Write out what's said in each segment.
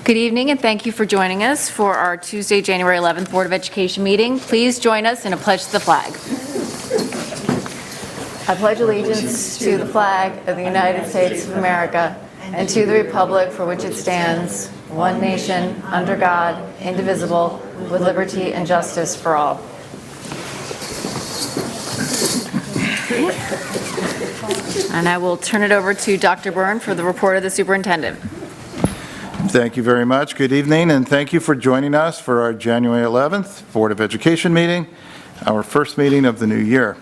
Good evening, and thank you for joining us for our Tuesday, January 11th Board of Education meeting. Please join us in a pledge to the flag. I pledge allegiance to the flag of the United States of America and to the republic for which it stands, one nation, under God, indivisible, with liberty and justice for all. And I will turn it over to Dr. Byrne for the report of the superintendent. Thank you very much. Good evening, and thank you for joining us for our January 11th Board of Education meeting, our first meeting of the new year.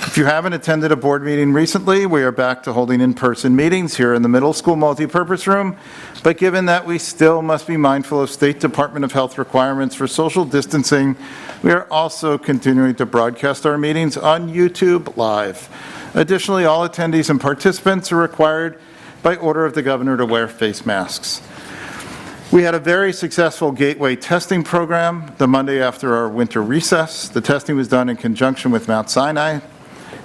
If you haven't attended a board meeting recently, we are back to holding in-person meetings here in the middle school multipurpose room, but given that we still must be mindful of State Department of Health requirements for social distancing, we are also continuing to broadcast our meetings on YouTube Live. Additionally, all attendees and participants are required by order of the governor to wear face masks. We had a very successful gateway testing program the Monday after our winter recess. The testing was done in conjunction with Mount Sinai,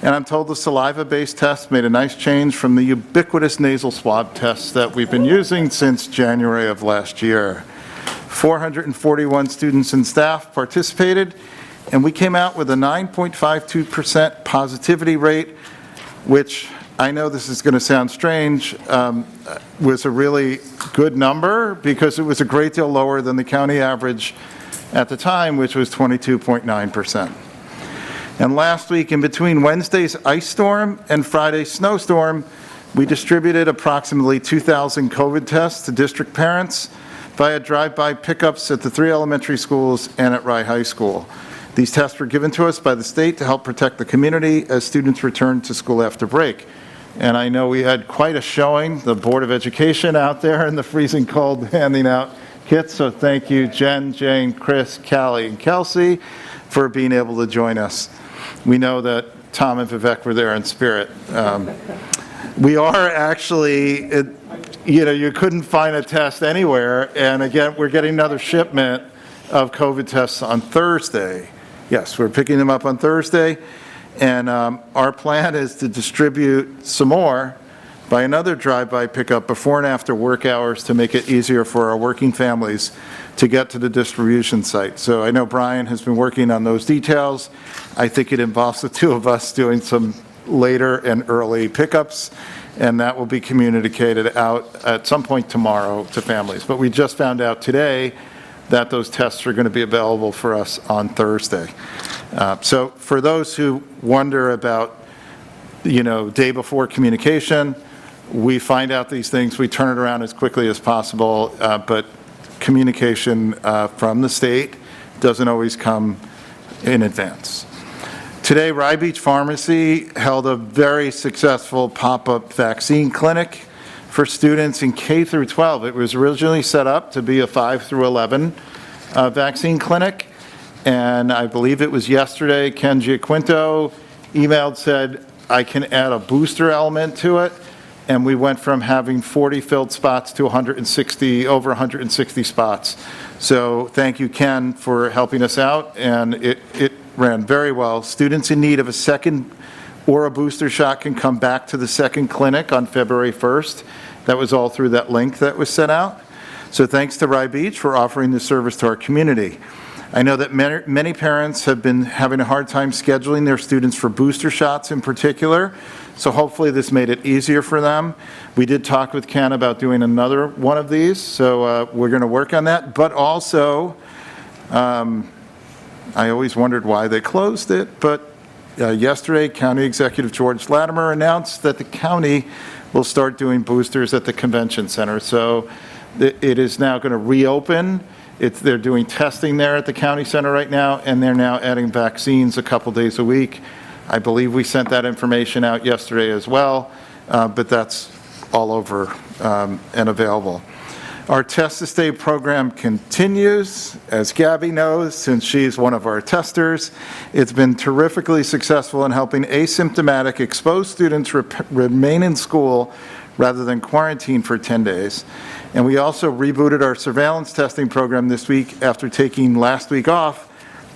and I'm told the saliva-based test made a nice change from the ubiquitous nasal swab tests that we've been using since January of last year. 441 students and staff participated, and we came out with a 9.52% positivity rate, which I know this is going to sound strange, was a really good number because it was a great deal lower than the county average at the time, which was 22.9%. And last week, in between Wednesday's ice storm and Friday's snowstorm, we distributed approximately 2,000 COVID tests to district parents via drive-by pickups at the 3 elementary schools and at Rye High School. These tests were given to us by the state to help protect the community as students returned to school after break. And I know we had quite a showing, the Board of Education out there in the freezing cold handing out kits. So thank you, Jen, Jane, Chris, Callie, and Kelsey for being able to join us. We know that Tom and Vivek were there in spirit. We are actually, you couldn't find a test anywhere. And again, we're getting another shipment of COVID tests on Thursday. Yes, we're picking them up on Thursday. And our plan is to distribute some more by another drive-by pickup before and after work hours to make it easier for our working families to get to the distribution site. So I know Brian has been working on those details. I think it involves the two of us doing some later and early pickups, and that will be communicated out at some point tomorrow to families. But we just found out today that those tests are going to be available for us on Thursday. So for those who wonder about, day before communication, we find out these things, we turn it around as quickly as possible, but communication from the state doesn't always come in advance. Today, Rye Beach Pharmacy held a very successful pop-up vaccine clinic for students in K through 12. It was originally set up to be a 5 through 11 vaccine clinic. And I believe it was yesterday, Ken Giaquinto emailed, said, I can add a booster element to it. And we went from having 40 filled spots to over 160 spots. So thank you, Ken, for helping us out. And it ran very well. Students in need of a second or a booster shot can come back to the second clinic on February 1st. That was all through that link that was sent out. So thanks to Rye Beach for offering this service to our community. I know that many parents have been having a hard time scheduling their students for booster shots in particular, so hopefully this made it easier for them. We did talk with Ken about doing another one of these, so we're going to work on that. But also, I always wondered why they closed it, but yesterday, County Executive George Latimer announced that the county will start doing boosters at the convention center. So it is now going to reopen. They're doing testing there at the county center right now, and they're now adding vaccines a couple days a week. I believe we sent that information out yesterday as well, but that's all over and available. Our Test to Stay program continues, as Gabby knows, since she's one of our testers. It's been terrifically successful in helping asymptomatic exposed students remain in school rather than quarantine for 10 days. And we also rebooted our surveillance testing program this week after taking last week off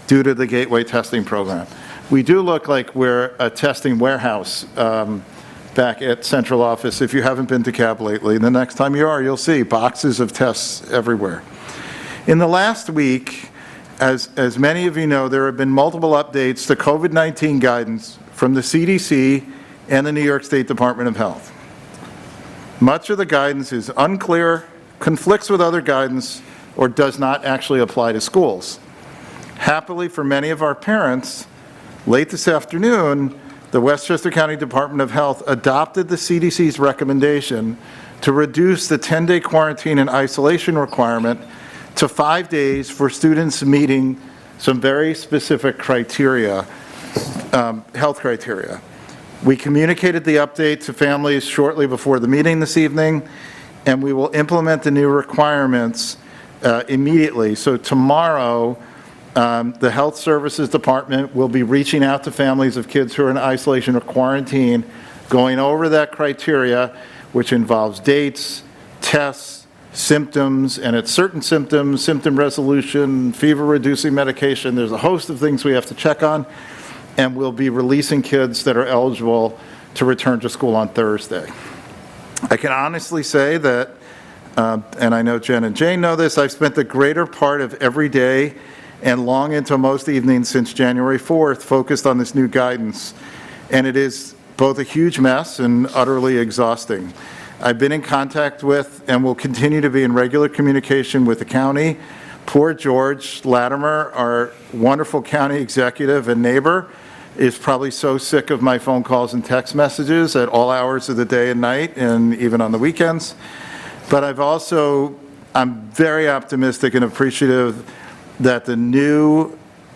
due to the gateway testing program. We do look like we're a testing warehouse back at central office if you haven't been to CAB lately. The next time you are, you'll see boxes of tests everywhere. In the last week, as many of you know, there have been multiple updates to COVID-19 guidance from the CDC and the New York State Department of Health. Much of the guidance is unclear, conflicts with other guidance, or does not actually apply to schools. Happily for many of our parents, late this afternoon, the Westchester County Department of Health adopted the CDC's recommendation to reduce the 10-day quarantine and isolation requirement to 5 days for students meeting some very specific criteria, health criteria. We communicated the update to families shortly before the meeting this evening, and we will implement the new requirements immediately. So tomorrow, the Health Services Department will be reaching out to families of kids who are in isolation or quarantine, going over that criteria, which involves dates, tests, symptoms, and it's certain symptoms, symptom resolution, fever-reducing medication. There's a host of things we have to check on, and we'll be releasing kids that are eligible to return to school on Thursday. I can honestly say that, and I know Jen and Jane know this, I've spent the greater part of every day and long into most evenings since January 4th focused on this new guidance, and it is both a huge mess and utterly exhausting. I've been in contact with and will continue to be in regular communication with the county. Poor George Latimer, our wonderful county executive and neighbor, is probably so sick of my phone calls and text messages at all hours of the day and night, and even on the weekends. But I'm very optimistic and appreciative that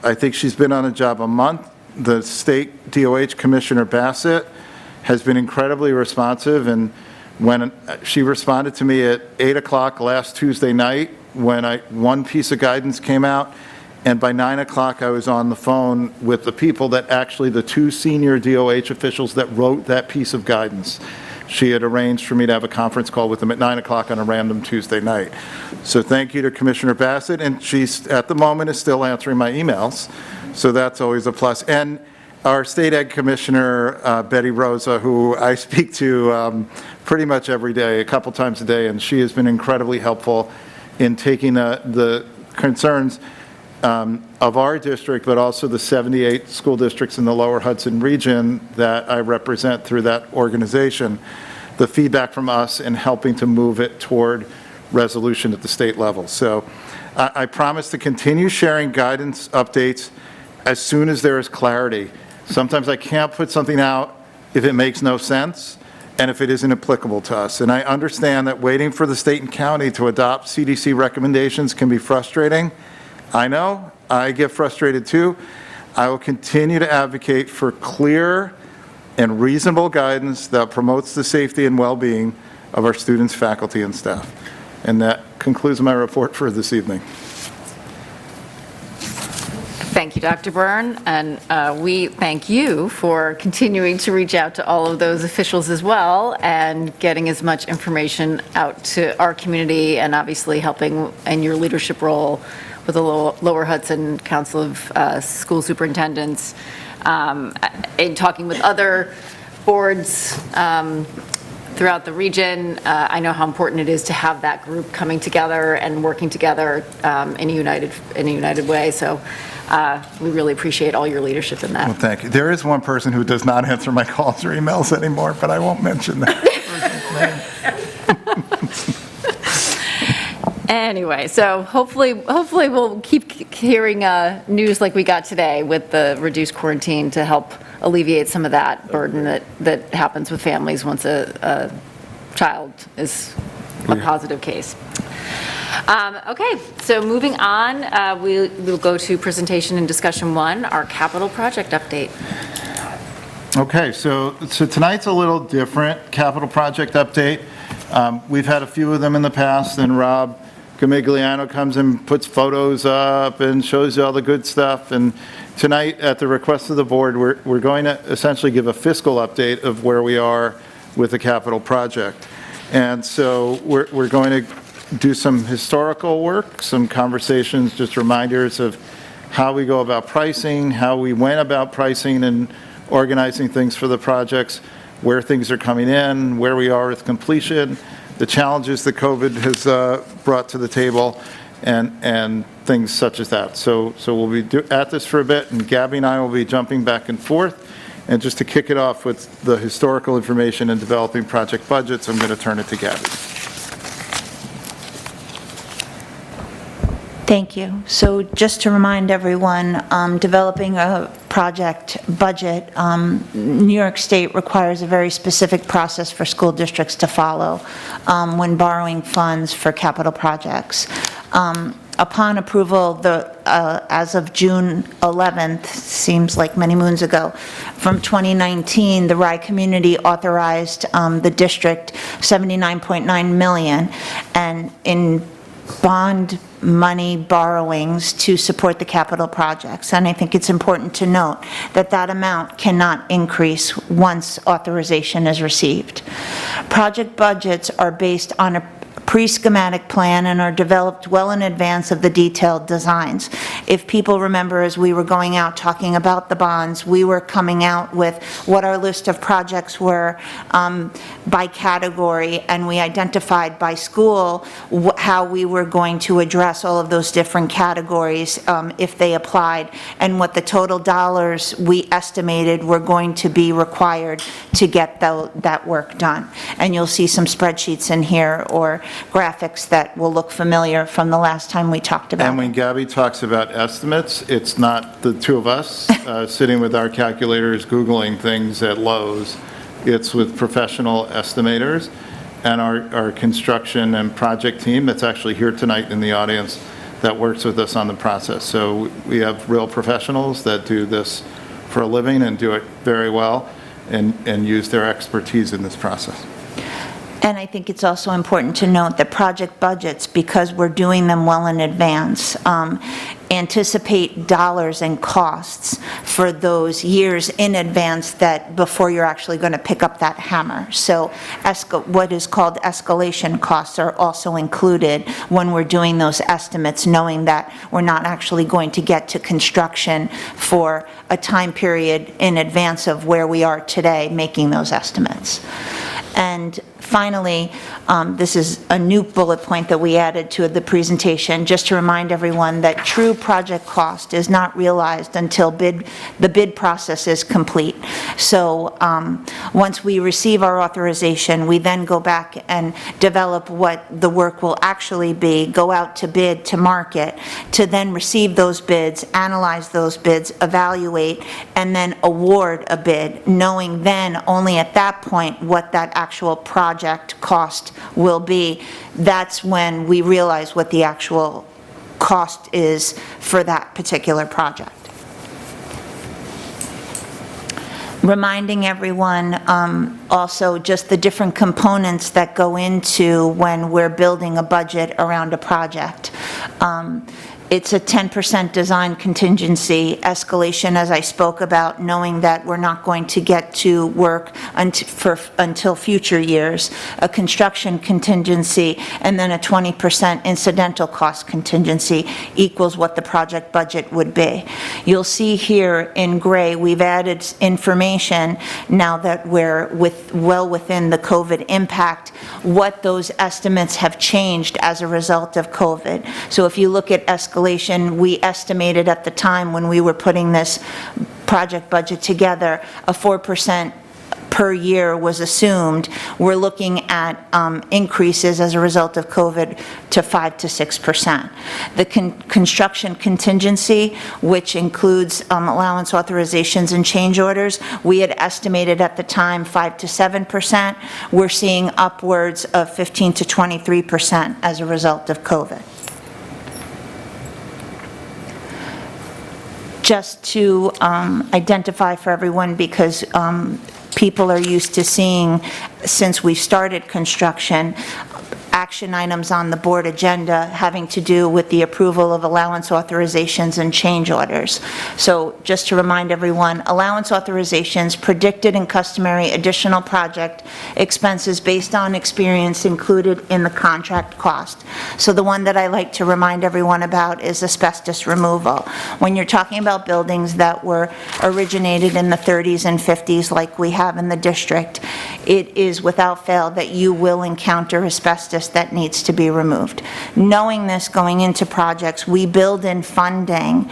I think she's been on the job a month, the state DOH Commissioner Bassett has been incredibly responsive, and when she responded to me at 8 o'clock last Tuesday night, when one piece of guidance came out, and by 9 o'clock I was on the phone with the people that actually, the two senior DOH officials that wrote that piece of guidance. She had arranged for me to have a conference call with them at 9 o'clock on a random Tuesday night. So thank you to Commissioner Bassett, and she's, at the moment, is still answering my emails, so that's always a plus. And our State Ed Commissioner, Betty Rosa, who I speak to pretty much every day, a couple times a day, and she has been incredibly helpful in taking the concerns of our district, but also the 78 school districts in the Lower Hudson region that I represent through that organization, the feedback from us in helping to move it toward resolution at the state level. So I promise to continue sharing guidance updates as soon as there is clarity. Sometimes I can't put something out if it makes no sense and if it isn't applicable to us. And I understand that waiting for the state and county to adopt CDC recommendations can be frustrating. I know, I get frustrated too. I will continue to advocate for clear and reasonable guidance that promotes the safety and well-being of our students, faculty, and staff. And that concludes my report for this evening. Thank you, Dr. Byrne, and we thank you for continuing to reach out to all of those officials as well and getting as much information out to our community, and obviously helping in your leadership role with the Lower Hudson Council of School Superintendents, in talking with other boards throughout the region. I know how important it is to have that group coming together and working together in a united way. So we really appreciate all your leadership in that. Well, thank you. There is one person who does not answer my calls or emails anymore, but I won't mention that. Anyway, so hopefully we'll keep hearing news like we got today with the reduced quarantine to help alleviate some of that burden that happens with families once a child is a positive case. Okay, so moving on, we'll go to presentation and discussion 1, our capital project update. Okay, so tonight's a little different capital project update. We've had a few of them in the past, and Rob Gamigliano comes and puts photos up and shows you all the good stuff. And tonight, at the request of the board, we're going to essentially give a fiscal update of where we are with the capital project. And so we're going to do some historical work, some conversations, just reminders of how we go about pricing, how we went about pricing and organizing things for the projects. where things are coming in, where we are with completion, the challenges that COVID has brought to the table, and things such as that. So we'll be at this for a bit, and Gabby and I will be jumping back and forth. And just to kick it off with the historical information and developing project budgets, I'm going to turn it to Gabby. Thank you. So just to remind everyone, developing a project budget, New York State requires a very specific process for school districts to follow when borrowing funds for capital projects. Upon approval, as of June 11th, seems like many moons ago, from 2019, the Rye community authorized the district $79.9 million, and in bond money borrowings to support the capital projects. And I think it's important to note that that amount cannot increase once authorization is received. Project budgets are based on a pre-schematic plan and are developed well in advance of the detailed designs. If people remember, as we were going out talking about the bonds, we were coming out with what our list of projects were by category, and we identified by school how we were going to address all of those different categories if they applied, and what the total dollars we estimated were going to be required to get that work done. And you'll see some spreadsheets in here or graphics that will look familiar from the last time we talked about And when Gabby talks about estimates, it's not the two of us sitting with our calculators Googling things at Lowe's. It's with professional estimators and our construction and project team that's actually here tonight in the audience that works with us on the process. So we have real professionals that do this for a living and do it very well and use their expertise in this process. And I think it's also important to note that project budgets, because we're doing them well in advance, anticipate dollars and costs for those years in advance that before you're actually going to pick up that hammer. So what is called escalation costs are also included when we're doing those estimates, knowing that we're not actually going to get to construction for a time period in advance of where we are today making those estimates. And finally, this is a new bullet point that we added to the presentation, just to remind everyone that true project cost is not realized until the bid process is complete. So once we receive our authorization, we then go back and develop what the work will actually be, go out to bid, to market, to then receive those bids, analyze those bids, evaluate, and then award a bid, knowing then only at that point what that actual project cost will be. That's when we realize what the actual cost is for that particular project. Reminding everyone also just the different components that go into when we're building a budget around a project. It's a 10% design contingency escalation, as I spoke about, knowing that we're not going to get to work until future years, a construction contingency, and then a 20% incidental cost contingency equals what the project budget would be. You'll see here in gray, we've added information now that we're well within the COVID impact, what those estimates have changed as a result of COVID. So if you look at escalation, we estimated at the time when we were putting this project budget together, a 4% per year was assumed. We're looking at increases as a result of COVID to 5 to 6%. The construction contingency, which includes allowance authorizations and change orders, we had estimated at the time 5 to 7%. We're seeing upwards of 15 to 23% as a result of COVID. Just to identify for everyone, because people are used to seeing, since we started construction, action items on the board agenda having to do with the approval of allowance authorizations and change orders. So just to remind everyone, allowance authorizations, predicted and customary additional project expenses based on experience included in the contract cost. So the one that I like to remind everyone about is asbestos removal. When you're talking about buildings that were originated in the 30s and 50s like we have in the district, it is without fail that you will encounter asbestos that needs to be removed. Knowing this going into projects, we build in funding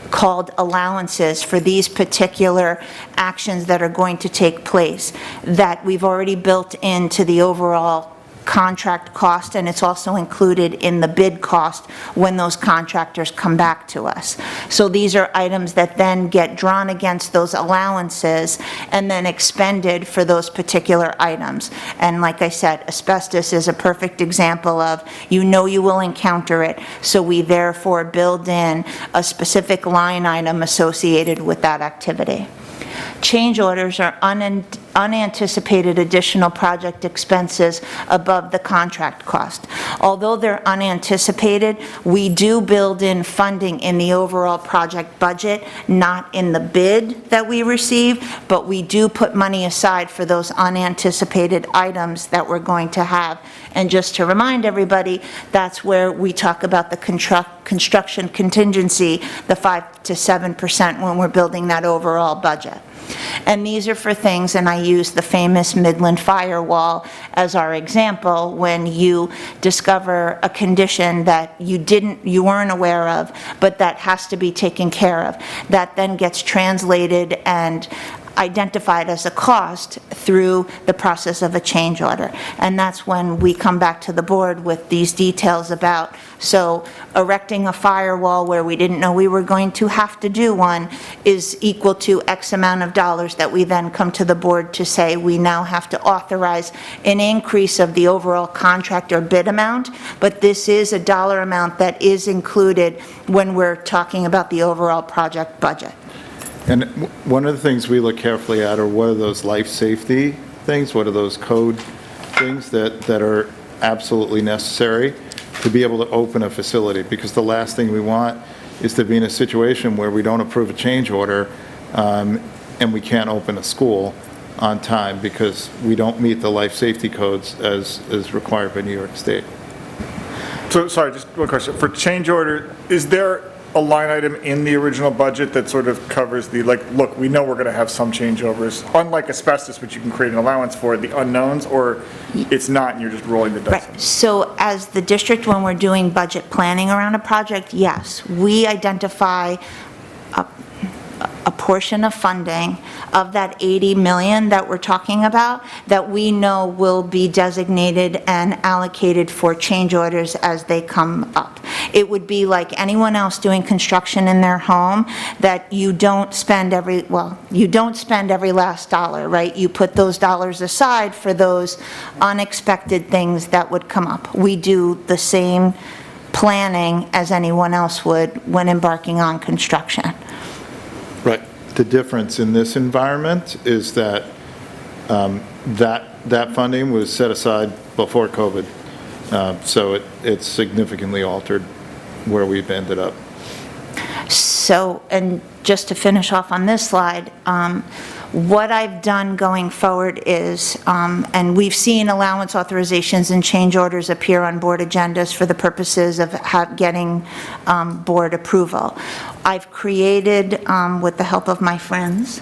called allowances for these particular actions that are going to take place that we've already built into the overall contract cost, and it's also included in the bid cost when those contractors come back to us. So these are items that then get drawn against those allowances and then expended for those particular items. And like I said, asbestos is a perfect example of, you know you will encounter it, so we therefore build in a specific line item associated with that activity. Change orders are unanticipated additional project expenses above the contract cost. Although they're unanticipated, we do build in funding in the overall project budget, not in the bid that we receive, but we do put money aside for those unanticipated items that we're going to have. And just to remind everybody, that's where we talk about the construction contingency, the 5 to 7% when we're building that overall budget. And these are for things, and I use the famous Midland firewall as our example, when you discover a condition that you weren't aware of, but that has to be taken care of. That then gets translated and identified as a cost through the process of a change order. And that's when we come back to the board with these details about, so erecting a firewall where we didn't know we were going to have to do one is equal to X amount of dollars that we then come to the board to say we now have to authorize an increase of the overall contract or bid amount, but this is a dollar amount that is included when we're talking about the overall project budget. And one of the things we look carefully at are what are those life safety things, what are those code things that are absolutely necessary to be able to open a facility, because the last thing we want is to be in a situation where we don't approve a change order and we can't open a school on time because we don't meet the life safety codes as required by New York State. So, sorry, just one question. For change order, is there a line item in the original budget that sort of covers the, like, look, we know we're going to have some changeovers, unlike asbestos, which you can create an allowance for, the unknowns, or it's not and you're just rolling the dice? Right. So as the district, when we're doing budget planning around a project, yes, we identify a portion of funding of that 80 million that we're talking about that we know will be designated and allocated for change orders as they come up. It would be like anyone else doing construction in their home, that you don't spend every last dollar, right? You put those dollars aside for those unexpected things that would come up. We do the same planning as anyone else would when embarking on construction. Right. The difference in this environment is that that funding was set aside before COVID. So it's significantly altered where we've ended up. So, and just to finish off on this slide, what I've done going forward is, and we've seen allowance authorizations and change orders appear on board agendas for the purposes of getting board approval. I've created, with the help of my friends,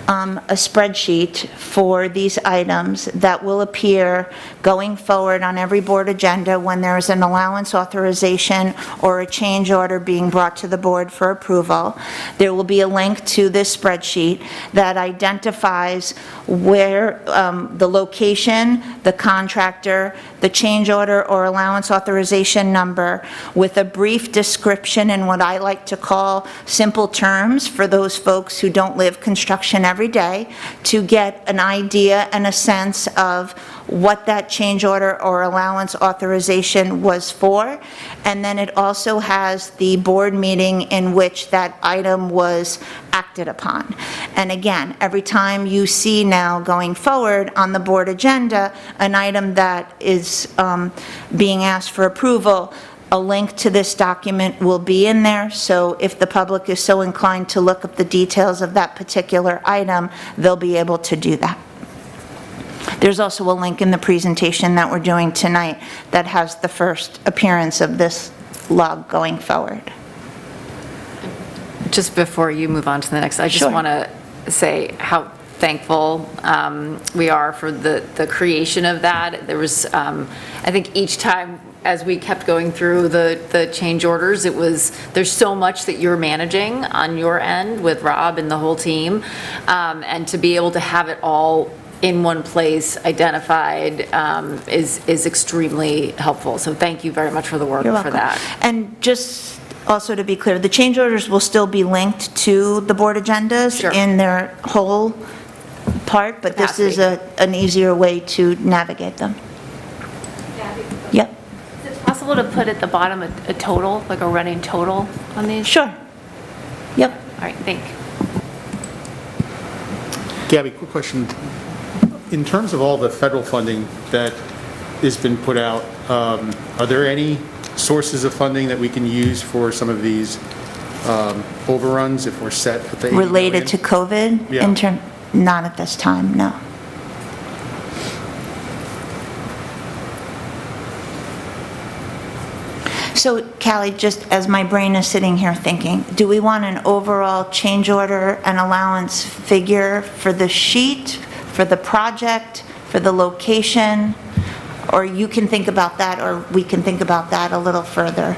a spreadsheet for these items that will appear going forward on every board agenda when there is an allowance authorization or a change order being brought to the board for approval. There will be a link to this spreadsheet that identifies where the location, the contractor, the change order or allowance authorization number, with a brief description in what I like to call simple terms for those folks who don't live construction every day, to get an idea and a sense of what that change order or allowance authorization was for, and then it also has the board meeting in which that item was acted upon. And again, every time you see now going forward on the board agenda, an item that is being asked for approval, a link to this document will be in there, so if the public is so inclined to look up the details of that particular item, they'll be able to do that. There's also a link in the presentation that we're doing tonight that has the first appearance of this log going forward. Just before you move on to the next, I just Sure. want to say how thankful we are for the creation of that. There was, I think each time as we kept going through the change orders, there's so much that you're managing on your end with Rob and the whole team, and to be able to have it all in one place, identified, is extremely helpful. So thank you very much for the work You're for welcome. that. And just also to be clear, the change orders will still be linked to the board agendas Sure. in their whole part, but this is an easier way to navigate them. Yep, Is it possible to put at the bottom a total, like a running total on these? sure. Yep. All right, thank you. Gabby, quick question. In terms of all the federal funding that has been put out, are there any sources of funding that we can use for some of these overruns if we're set with the 80 Related to million? COVID? Yeah. Not at this time, no. So Callie, just as my brain is sitting here thinking, do we want an overall change order and allowance figure for the sheet, for the project, for the location? Or you can think about that, or we can think about that a little further?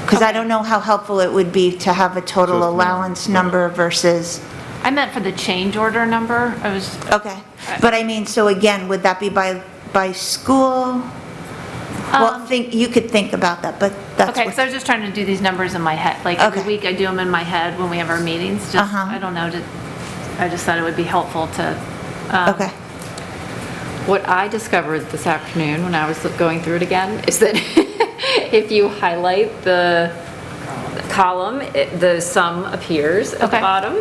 Because I don't know how helpful it would be to have a total Just- allowance number versus, I meant for the change order number. I was, okay. But I mean, so again, would that be by school? Well, you could think about that, but that's okay, what. because I was just trying to do these numbers in my head. Like every Okay. week I do them in my head when we have our meetings. Just, I don't know, I just thought it would be helpful to. Okay. What I discovered this afternoon when I was going through it again is that if you highlight the column, the sum appears at the Okay. bottom.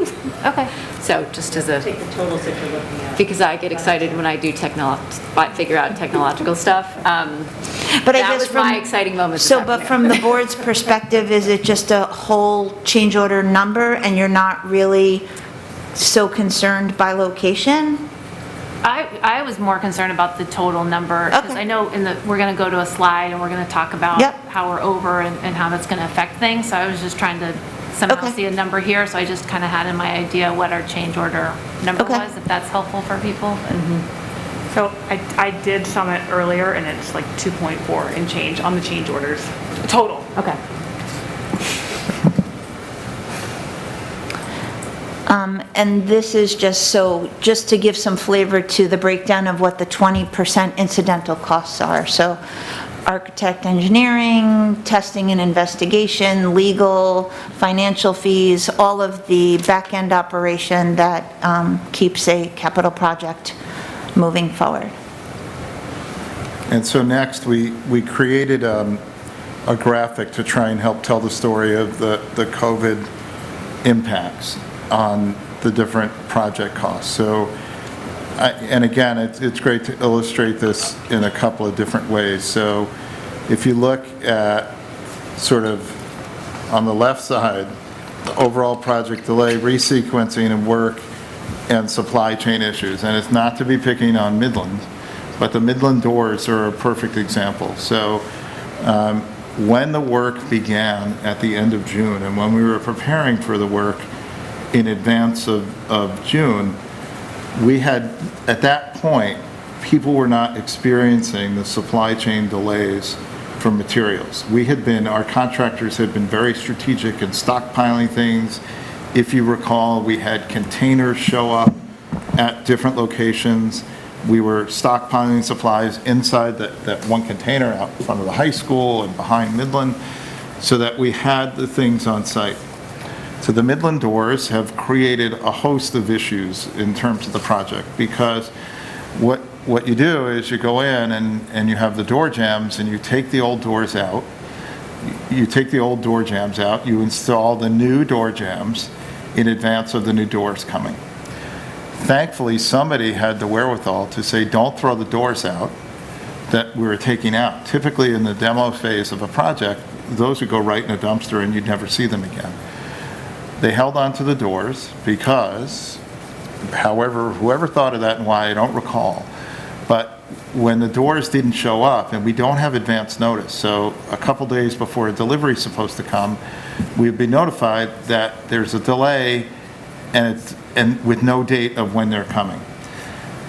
Okay. So just as a. Take the totals that you're looking at. Because I get excited when I do figure out technological stuff. But I That guess was my exciting moment this So, but afternoon. from the board's perspective, is it just a whole change order number and you're not really so concerned by location? I was more concerned about the total number, because Okay. I know we're going to go to a slide and we're going to talk about Yep. how we're over and how that's going to affect things. So I was just trying to somehow Okay. see a number here, so I just kind of had in my idea what our change order number Okay. was, if that's helpful for people. So I did sum it earlier, and it's like 2.4 and change on the change orders, total. Okay. And this is just to give some flavor to the breakdown of what the 20% incidental costs are. So architect engineering, testing and investigation, legal, financial fees, all of the back-end operation that keeps a capital project moving forward. And so next, we created a graphic to try and help tell the story of the COVID impacts on the different project costs. So, and again, it's great to illustrate this in a couple of different ways. So if you look at sort of on the left side, the overall project delay, resequencing and work, and supply chain issues. And it's not to be picking on Midland, but the Midland doors are a perfect example. So when the work began at the end of June, and when we were preparing for the work in advance of June, we had, at that point, people were not experiencing the supply chain delays for materials. Our contractors had been very strategic in stockpiling things. If you recall, we had containers show up at different locations. We were stockpiling supplies inside that one container out in front of the high school and behind Midland, so that we had the things on site. So the Midland doors have created a host of issues in terms of the project, because what what you do is you go in and you have the door jambs, and you take the old doors out. You take the old door jambs out, you install the new door jambs in advance of the new doors coming. Thankfully, somebody had the wherewithal to say, don't throw the doors out that we were taking out. Typically, in the demo phase of a project, those would go right in a dumpster and you'd never see them again. They held on to the doors because, however, whoever thought of that and why, I don't recall, but when the doors didn't show up, and we don't have advance notice, so a couple days before a delivery is supposed to come, we'd be notified that there's a delay and with no date of when they're coming.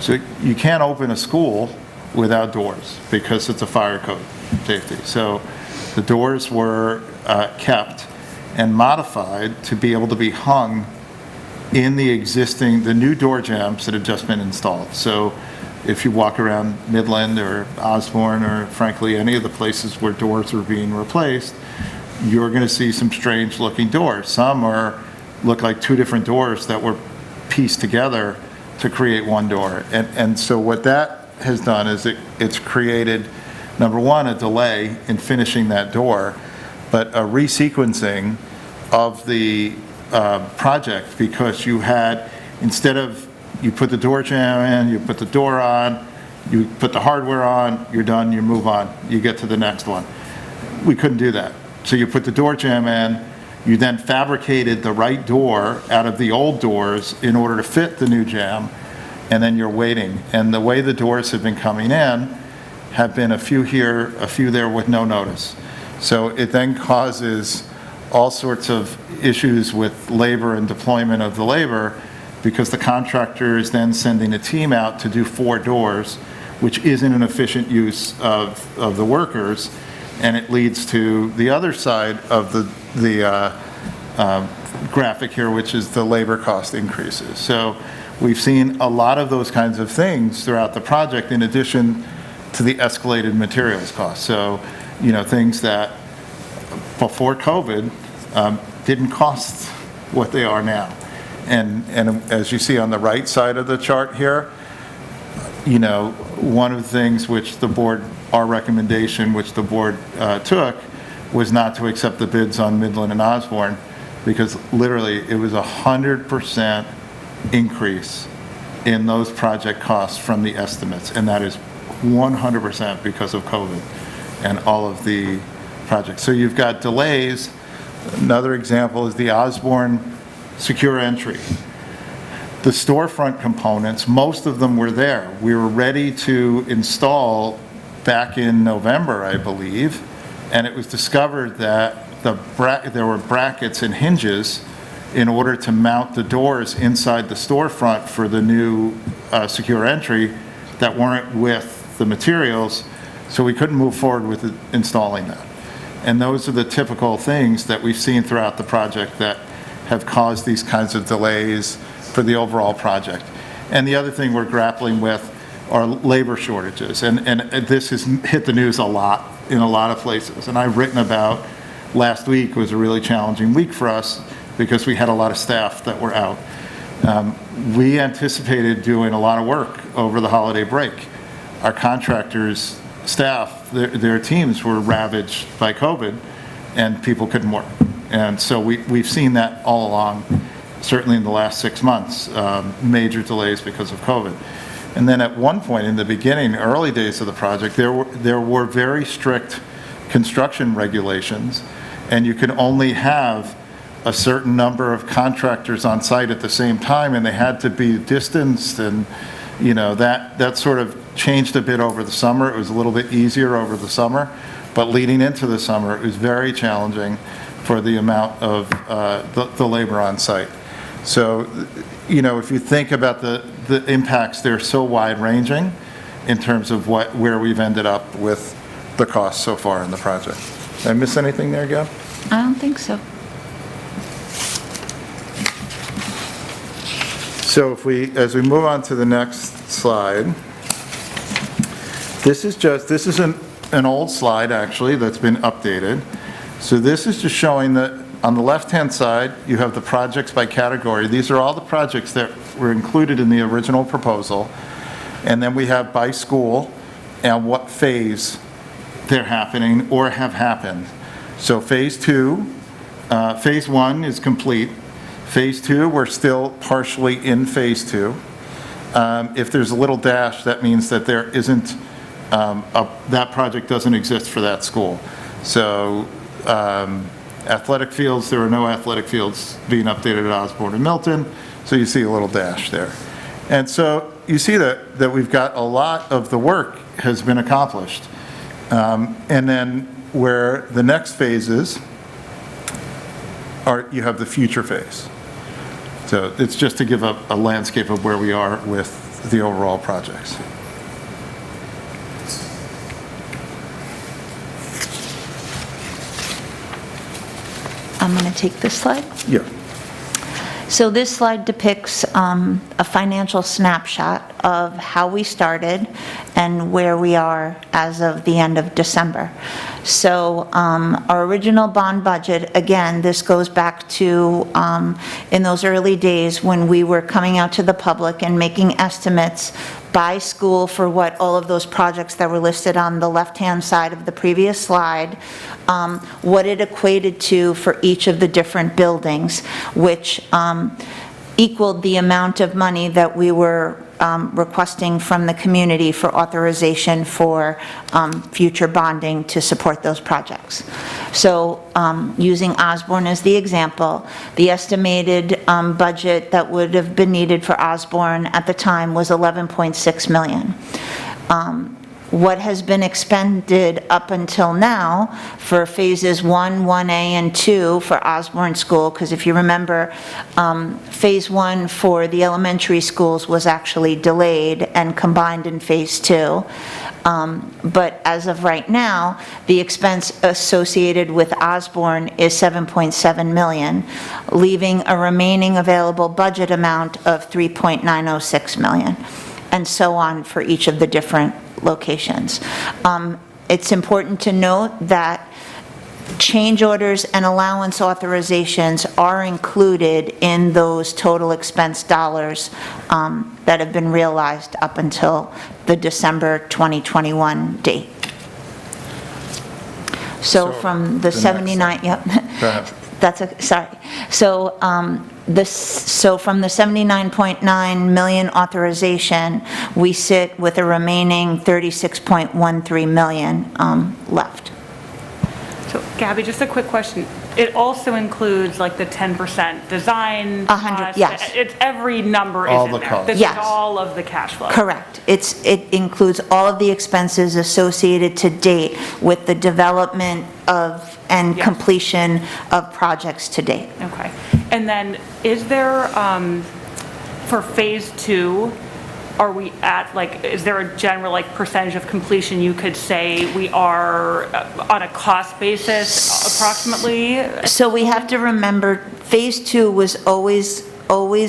So you can't open a school without doors because it's a fire code safety. So the doors were kept and modified to be able to be hung in the new door jambs that have just been installed. So if you walk around Midland or Osborne or frankly any of the places where doors were being replaced, you're going to see some strange looking doors. Some look like two different doors that were pieced together to create one door. And so what that has done is it's created, number one, a delay in finishing that door, but a resequencing of the project, because you had, instead of you put the door jamb in, you put the door on, you put the hardware on, you're done, you move on, you get to the next one. We couldn't do that. So you put the door jamb in, you then fabricated the right door out of the old doors in order to fit the new jamb, and then you're waiting. And the way the doors have been coming in have been a few here, a few there with no notice. So it then causes all sorts of issues with labor and deployment of the labor, because the contractor is then sending a team out to do 4 doors, which isn't an efficient use of the workers, and it leads to the other side of the graphic here, which is the labor cost increases. So we've seen a lot of those kinds of things throughout the project, in addition to the escalated materials costs. So, things that before COVID didn't cost what they are now. And as you see on the right side of the chart here, one of the things which the board, our recommendation, which the board took, was not to accept the bids on Midland and Osborne, because literally it was 100% increase in those project costs from the estimates, and that is 100% because of COVID and all of the projects. So you've got delays. Another example is the Osborne secure entry. The storefront components, most of them were there. We were ready to install back in November, I believe, and it was discovered that there were brackets and hinges in order to mount the doors inside the storefront for the new secure entry that weren't with the materials, so we couldn't move forward with installing that. And those are the typical things that we've seen throughout the project that have caused these kinds of delays for the overall project. And the other thing we're grappling with are labor shortages. And this has hit the news a lot in a lot of places. And I've written about last week was a really challenging week for us because we had a lot of staff that were out. We anticipated doing a lot of work over the holiday break. Our contractors' staff, their teams were ravaged by COVID, and people couldn't work. And so we've seen that all along, certainly in the last 6 months, major delays because of COVID. And then at one point in the beginning, early days of the project, there were very strict construction regulations, and you could only have a certain number of contractors on site at the same time, and they had to be distanced, and that sort of changed a bit over the summer. It was a little bit easier over the summer, but leading into the summer, it was very challenging for the amount of the labor on site. So, if you think about the impacts, they're so wide-ranging in terms of where we've ended up with the costs so far in the project. Did I miss anything there, Gab? I don't think so. So as we move on to the next slide, this is an old slide actually that's been updated. So this is just showing that on the left-hand side, you have the projects by category. These are all the projects that were included in the original proposal. And then we have by school and what phase they're happening or have happened. So phase 2, phase 1 is complete. Phase 2, we're still partially in phase 2. If there's a little dash, that means that there isn't, that project doesn't exist for that school. So athletic fields, there are no athletic fields being updated at Osborne and Milton, so you see a little dash there. And so you see that we've got a lot of the work has been accomplished. And then where the next phases are, you have the future phase. So it's just to give a landscape of where we are with the overall projects. I'm going to take this slide. Yeah. So this slide depicts a financial snapshot of how we started and where we are as of the end of December. So our original bond budget, again, this goes back to in those early days when we were coming out to the public and making estimates by school for what all of those projects that were listed on the left-hand side of the previous slide, what it equated to for each of the different buildings, which equaled the amount of money that we were requesting from the community for authorization for future bonding to support those projects. So using Osborne as the example, the estimated budget that would have been needed for Osborne at the time was $11.6 million. What has been expended up until now for phases 1, 1A, and 2 for Osborne School, because if you remember, phase 1 for the elementary schools was actually delayed and combined in phase 2. But as of right now, the expense associated with Osborne is $7.7 million, leaving a remaining available budget amount of $3.906 million, and so on for each of the different locations. It's important to note that change orders and allowance authorizations are included in those total expense dollars that have been realized up until the December 2021 date. So from the the next 79, slide. yep. Go ahead. Sorry. So so from the 79.9 million authorization, we sit with a remaining 36.13 million left. So Gabby, just a quick question. It also includes like the 10% design 100, cost? yes. It's every number is All in the there. costs. This is Yes. all of the cash flow. Correct. It includes all of the expenses associated to date with the development of and Yes. completion of projects to date. Okay. And then is there, for phase 2, are we at, like, is there a general, like, percentage of completion you could say we are on a cost basis approximately? So we have to remember, Phase 2 was always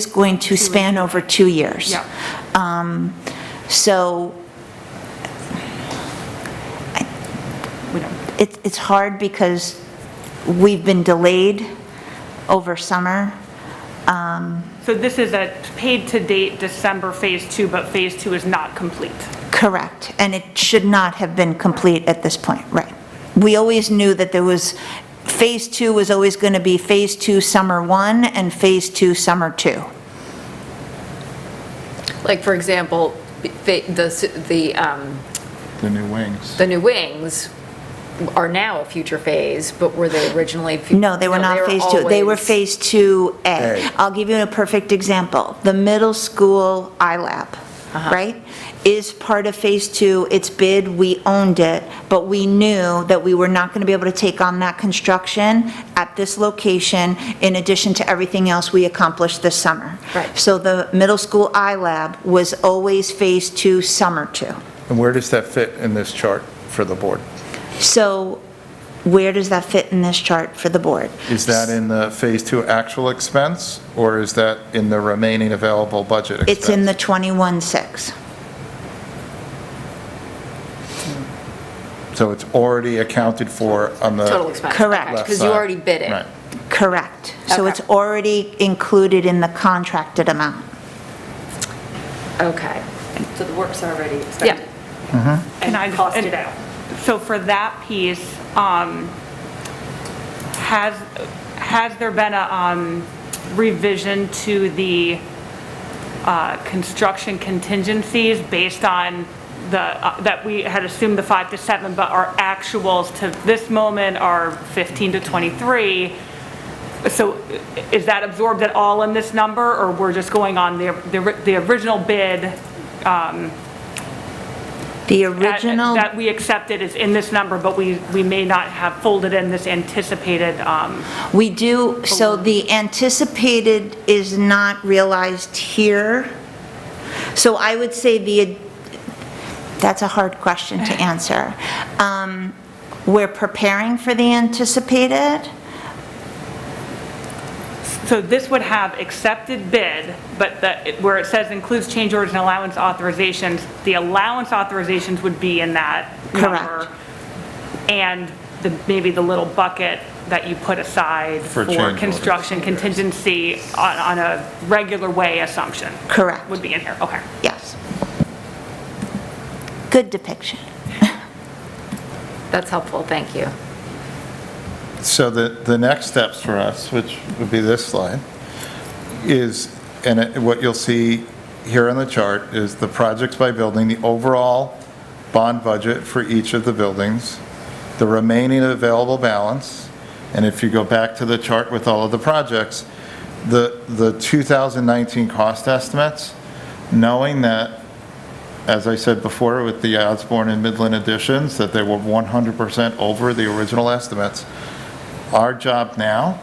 going to span over 2 years. Yeah. So We don't. it's hard because we've been delayed over summer. So this is a paid-to-date December phase 2, but phase 2 is not complete. Correct, and it should not have been complete at this point, right. We always knew that there was, Phase 2 was always going to be Phase 2 Summer 1 and Phase 2 Summer 2. Like, for example, the The new wings. new wings are now a future phase, but were they originally? No, they were not Phase 2. They were always- Phase 2A. A. I'll give you a perfect example. The middle school iLab, right, is part of Phase 2. It's bid, we owned it, but we knew that we were not going to be able to take on that construction at this location in addition to everything else we accomplished this summer. Right. So the middle school iLab was always Phase 2, Summer 2. And where does that fit in this chart for the board? So where does that fit in this chart for the board? Is that in the Phase 2 actual expense, or is that in the remaining available budget expense? It's in the 21.6. So it's already accounted for on the... Total expense. Correct. Because you already bid it. Right. Correct. So Okay. it's already included in the contracted amount. Okay. So the work's already expected. And I Costed out. So for that piece, has there been a revision to the construction contingencies based on that we had assumed the 5 to 7, but our actuals to this moment are 15 to 23? So is that absorbed at all in this number, or we're just going on the original bid? The original, That we accepted is in this number, but we may not have folded in this anticipated, we do, so the anticipated is not realized here. So I would say that's a hard question to answer. We're preparing for the anticipated. so this would have accepted bid, but where it says includes change orders and allowance authorizations, the allowance authorizations would be in that number. Correct. And maybe the little bucket that you put aside For for change orders. construction contingency on a regular way assumption. Correct. Would be in here, okay. Yes. Good depiction. That's helpful, thank you. So the next steps for us, which would be this slide, is, what you'll see here on the chart is the projects by building, the overall bond budget for each of the buildings, the remaining available balance, and if you go back to the chart with all of the projects, the 2019 cost estimates, knowing that, as I said before, with the Osborne and Midland additions, that they were 100% over the original estimates. Our job now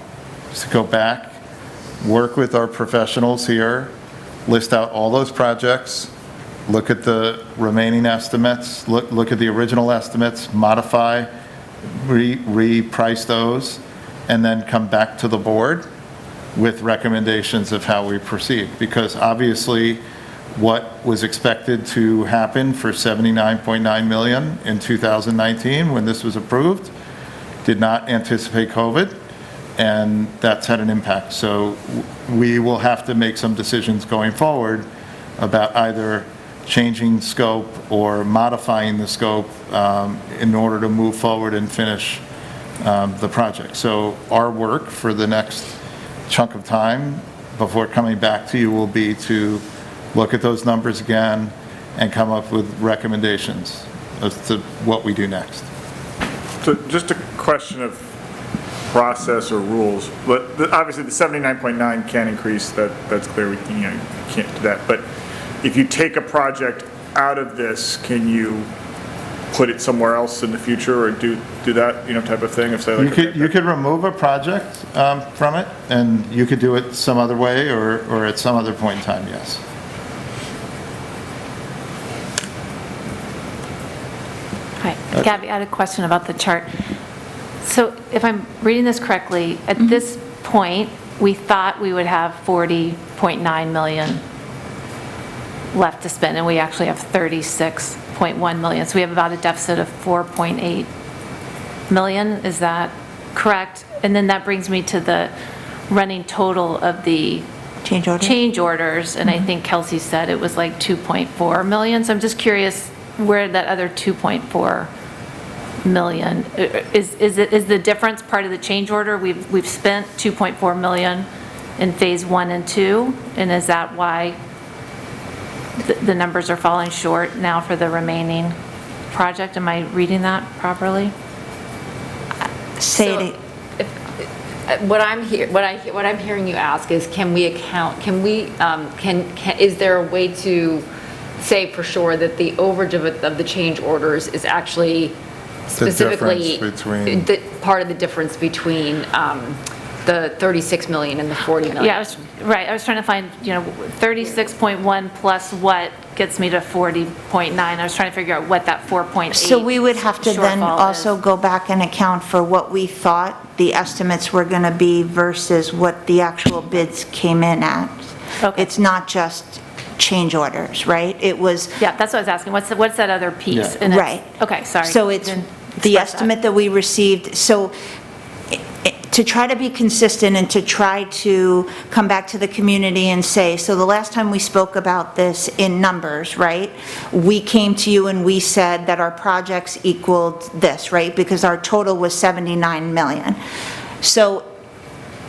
is to go back, work with our professionals here, list out all those projects, look at the remaining estimates, look at the original estimates, modify, reprice those, and then come back to the board with recommendations of how we proceed. Because obviously, what was expected to happen for $79.9 million in 2019 when this was approved did not anticipate COVID, and that's had an impact. So we will have to make some decisions going forward about either changing scope or modifying the scope in order to move forward and finish the project. So our work for the next chunk of time before coming back to you will be to look at those numbers again and come up with recommendations as to what we do next. So just a question of process or rules, but obviously the 79.9 can increase, that's clear, we can't do that. But if you take a project out of this, can you put it somewhere else in the future or do that, type of thing? If say like You could remove a project from it, and you could do it some other way or at some other point in time, yes. Hi, Gabby, I had a question about the chart. So if I'm reading this correctly, at this point, we thought we would have 40.9 million left to spend, and we actually have 36.1 million. So we have about a deficit of 4.8 million, is that correct? And then that brings me to the running total of the change orders, and I think Kelsey said it was like 2.4 million. So I'm just curious where that other 2.4 million, is the difference part of the change order? We've spent 2.4 million in phase 1 and 2, and is that why the numbers are falling short now for the remaining project? Am I reading that properly? Say it. What I'm hearing you ask is, is there a way to say for sure that the overage of the change orders is actually specifically part of the difference between the 36 million and the 40 million? Yeah, I was trying to find, 36.1 plus what gets me to 40.9. I was trying to figure out what that 4.8 So we would have to then shortfall also is. go back and account for what we thought the estimates were going to be versus what the actual bids came in at. Okay. It's not just change orders, right? It was, Yeah, that's what I was asking. What's that other piece? Yeah. And it's- Right. Okay, sorry. so it's Didn't the express that. estimate that we received, so to try to be consistent and to try to come back to the community and say, so the last time we spoke about this in numbers, right? We came to you and we said that our projects equaled this, right? Because our total was 79 million. So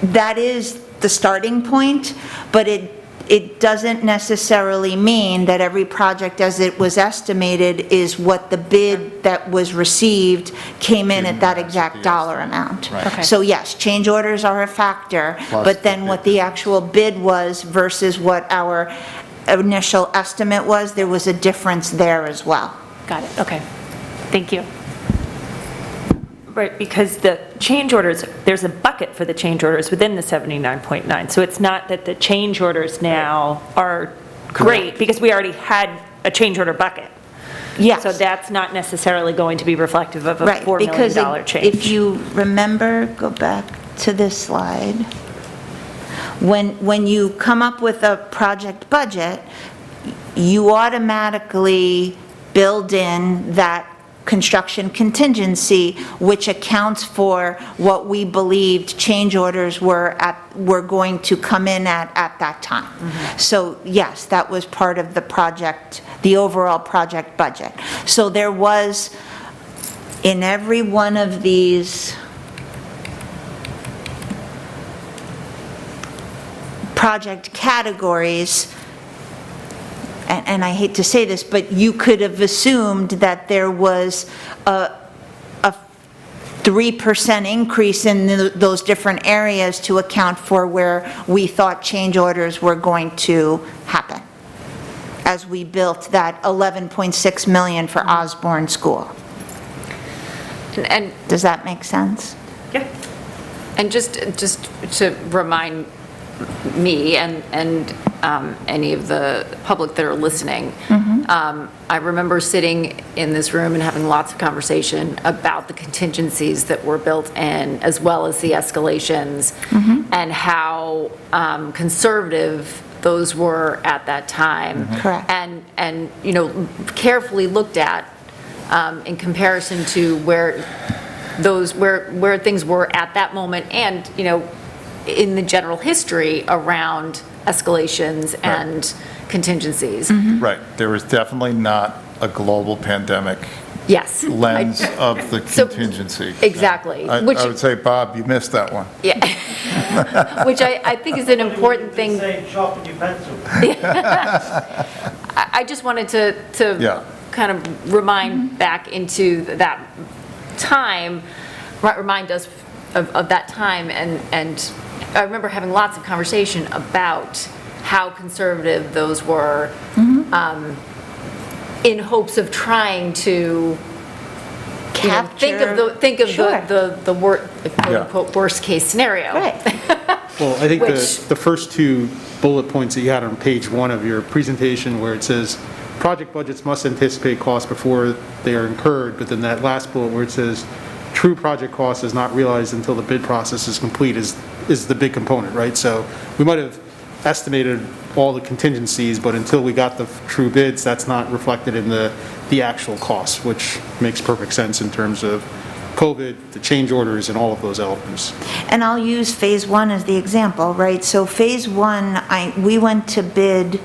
that is the starting point, but it doesn't necessarily mean that every project as it was estimated is what the bid that was received came in at that exact dollar amount. Okay. So yes, change orders are a factor, Plus but then the what bid. the actual bid was versus what our initial estimate was, there was a difference there as well. Got it, okay. Thank you. Right, because the change orders, there's a bucket for the change orders within the 79.9. So it's not that the change orders now are great, because we already had a change order bucket. Yes. So that's not necessarily going to be reflective of a Right, $4 because million change. if you remember, go back to this slide. When you come up with a project budget, you automatically build in that construction contingency, which accounts for what we believed change orders were going to come in at that time. So yes, that was part of the project, the overall project budget. So there was, in every one of these project categories, and I hate to say this, but you could have assumed that there was a 3% increase in those different areas to account for where we thought change orders were going to happen, as we built that 11.6 million for Osborne School. And Does that make sense? Yeah. And just to remind me and any of the public that are listening, I remember sitting in this room and having lots of conversation about the contingencies that were built in, as well as the escalations, and how conservative those were at that time. Correct. And you know, carefully looked at in comparison to where things were at that moment, and, you know, in the general history around escalations and contingencies. Right, there was definitely not a global pandemic Yes. lens of the So- contingency. Exactly. I Which- would say, Bob, you missed that one. Yeah. Which I think is an important thing. Saying sharpen your pencil. I just wanted to Yeah. kind of remind back into that time, remind us of that time, and I remember having lots of conversation about how conservative those were, in hopes of trying to think of Sure. the quote-unquote worst-case scenario. Right. Well, I think Which- the first two bullet points that you had on page 1 of your presentation, where it says, project budgets must anticipate costs before they are incurred, but then that last bullet where it says, true project cost is not realized until the bid process is complete is the big component, right? So we might have estimated all the contingencies, but until we got the true bids, that's not reflected in the actual costs, which makes perfect sense in terms of COVID, the change orders, and all of those elements. And I'll use Phase 1 as the example, right? So Phase 1, we went to bid,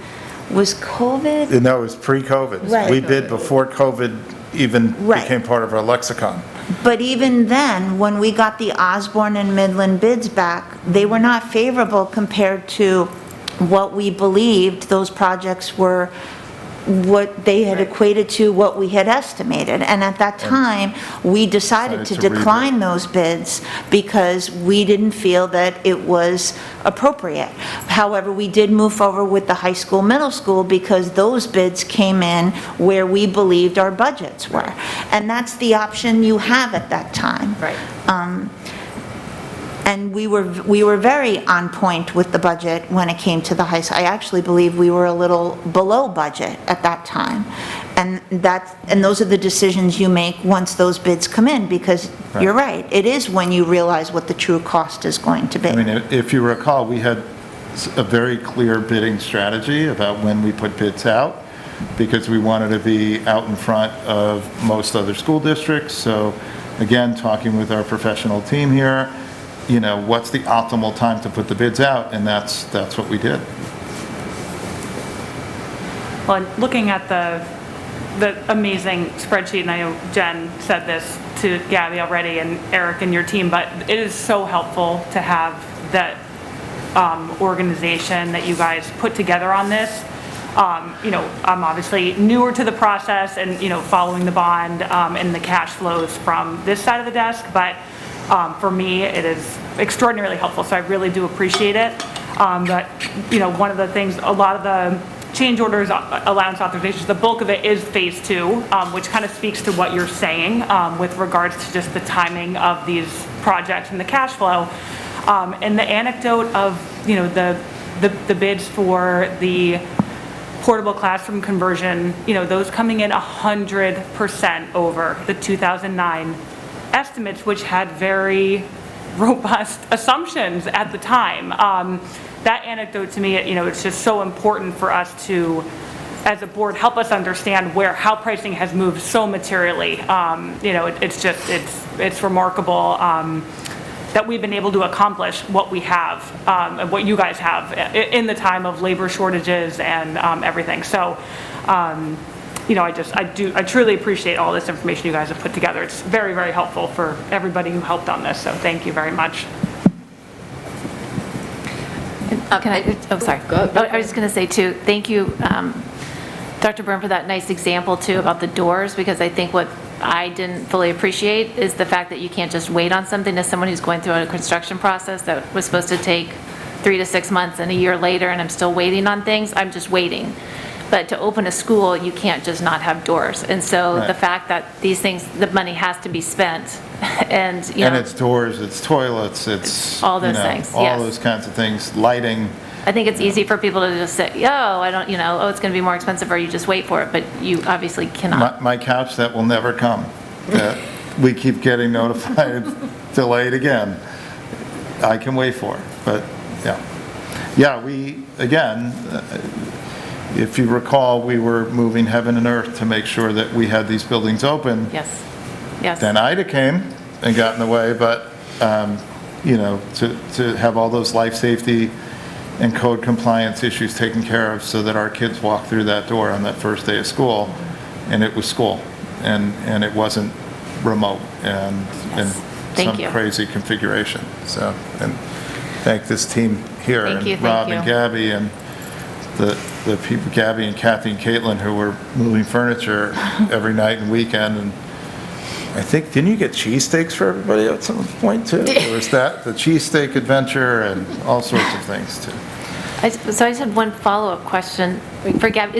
was COVID? No, it was pre-COVID. Right. We bid before COVID even Right. became part of our lexicon. But even then, when we got the Osborne and Midland bids back, they were not favorable compared to what we believed those projects were, what they had equated to what we had estimated. And at that time, we decided to Decided to rebid. decline those bids because we didn't feel that it was appropriate. However, we did move forward with the high school, middle school, because those bids came in where we believed our budgets were. And that's the option you have at that time. Right. And we were very on point with the budget when it came to the high school. I actually believe we were a little below budget at that time. And those are the decisions you make once those bids come in, because you're right, it is when you realize what the true cost is going to be. I mean, if you recall, we had a very clear bidding strategy about when we put bids out, because we wanted to be out in front of most other school districts. So again, talking with our professional team here, what's the optimal time to put the bids out, and that's what we did. Well, and looking at the amazing spreadsheet, and I know Jen said this to Gabby already and Eric and your team, but it is so helpful to have that organization that you guys put together on this. I'm obviously newer to the process and, following the bond and the cash flows from this side of the desk, but for me, it is extraordinarily helpful, so I really do appreciate it. But, one of the things, a lot of the change orders, allowance authorizations, the bulk of it is phase 2, which kind of speaks to what you're saying with regards to just the timing of these projects and the cash flow. And the anecdote of, the bids for the portable classroom conversion, those coming in 100% over the 2009 estimates, which had very robust assumptions at the time. That anecdote to me, it's just so important for us to, as a board, help us understand how pricing has moved so materially. It's remarkable that we've been able to accomplish what we have, and what you guys have in the time of labor shortages and everything. So, I truly appreciate all this information you guys have put together. It's very, very helpful for everybody who helped on this, so thank you very much. Can I, sorry. I was just going to say too, thank you, Dr. Byrne, for that nice example too about the doors, because I think what I didn't fully appreciate is the fact that you can't just wait on something. As someone who's going through a construction process that was supposed to take 3 to 6 months and a year later, and I'm still waiting on things, I'm just waiting. But to open a school, you can't just not have doors. And so Right. the fact that these things, the money has to be spent, and, And it's doors, it's toilets, it's, All those things, all yes. those kinds of things, lighting. I think it's easy for people to just say, I don't, it's going to be more expensive, or you just wait for it, but you obviously cannot. My couch that will never come, that we keep getting notified, delayed again. I can wait for it, but, yeah. Yeah, if you recall, we were moving heaven and earth to make sure that we had these buildings open. Yes, yes. Then Ida came and got in the way, but, to have all those life safety and code compliance issues taken care of so that our kids walk through that door on that first day of school, and it was school, and it wasn't remote and Thank some you. crazy configuration. So, and thank this team here, Thank you, and thank Rob you. and Gabby, and the people, Gabby and Kathy and Caitlin, who were moving furniture every night and weekend. And I think, didn't you get cheesesteaks for everybody at some point too? There was the cheesesteak adventure and all sorts of things too. So I just had one follow-up question for Gab.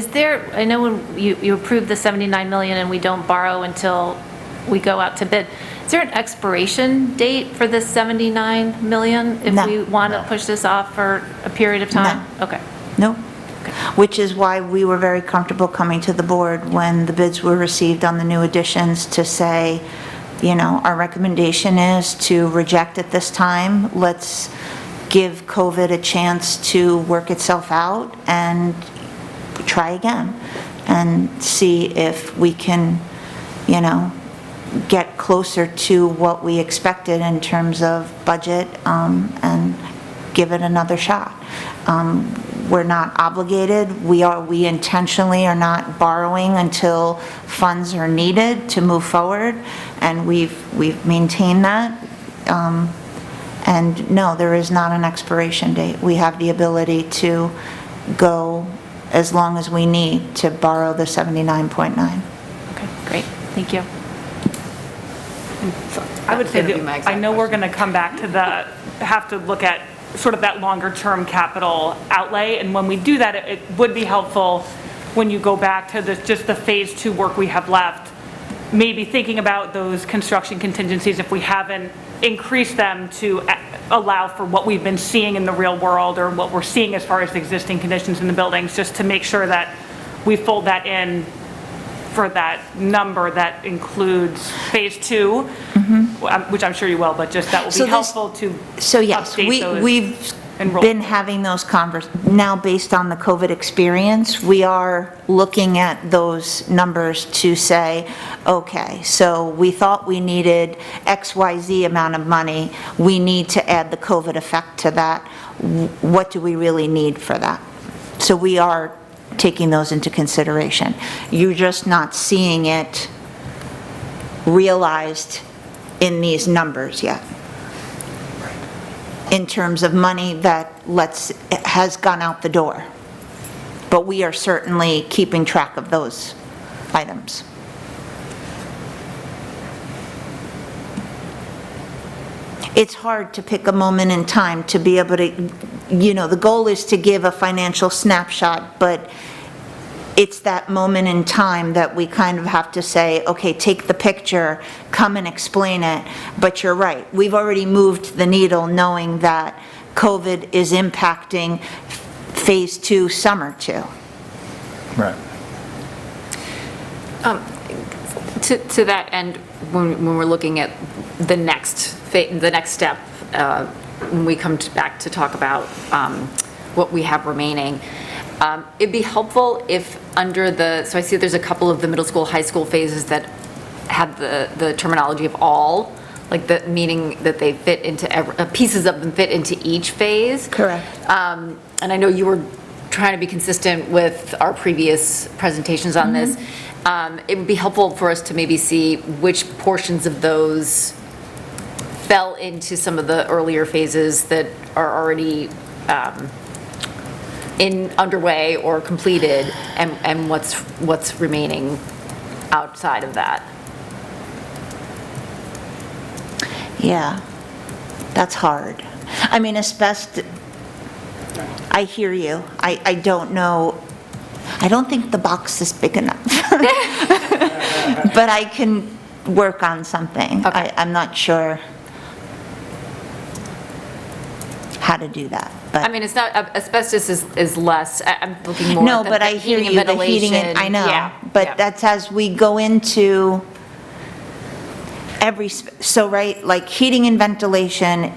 I know when you approved the 79 million and we don't borrow until we go out to bid, is there an expiration date for this 79 million if No. we want to No. push this off for a period of time? Okay. No. Which is why we were very comfortable coming to the board when the bids were received on the new additions to say, our recommendation is to reject at this time. Let's give COVID a chance to work itself out and try again and see if we can, get closer to what we expected in terms of budget and give it another shot. We're not obligated. We intentionally are not borrowing until funds are needed to move forward, and we've maintained that. And no, there is not an expiration date. We have the ability to go as long as we need to borrow the 79.9. Okay, great. Thank you. I would say, That's gonna be my exact I know we're going to come back to have to look at sort of that longer-term capital outlay, and when we do that, it would be helpful when you go back to just the phase 2 work we have left, maybe thinking about those construction contingencies if we haven't increased them to allow for what we've been seeing in the real world or what we're seeing as far as existing conditions in the buildings, just to make sure that we fold that in for that number that includes phase 2, which I'm sure you will, but just that will So be this- helpful to So yes, update those. we've been having those now based on the COVID experience, we are looking at those numbers to say, okay, so we thought we needed XYZ amount of money, we need to add the COVID effect to that. What do we really need for that? So we are taking those into consideration. You're just not seeing it realized in these numbers yet, in terms of money that has gone out the door. But we are certainly keeping track of those items. It's hard to pick a moment in time to be able to, the goal is to give a financial snapshot, but it's that moment in time that we kind of have to say, okay, take the picture, come and explain it. But you're right, we've already moved the needle knowing that COVID is impacting phase 2, summer 2. Right. To that end, when we're looking at the next step, when we come back to talk about what we have remaining, it'd be helpful if so I see there's a couple of the middle school, high school phases that have the terminology of all, like meaning that they fit into pieces of them fit into each phase. Correct. And I know you were trying to be consistent with our previous presentations on this. It would be helpful for us to maybe see which portions of those fell into some of the earlier phases that are already underway or completed, and what's remaining outside of that. Yeah, that's hard. I mean, I hear you. I don't know. I don't think the box is big enough. But I can work on something. Okay. I'm not sure how to do that. But I mean, it's not, asbestos is less, I'm looking more no, at but I hear you, the heating, I know. Yeah, But yeah. that's as we go into right, like heating and ventilation,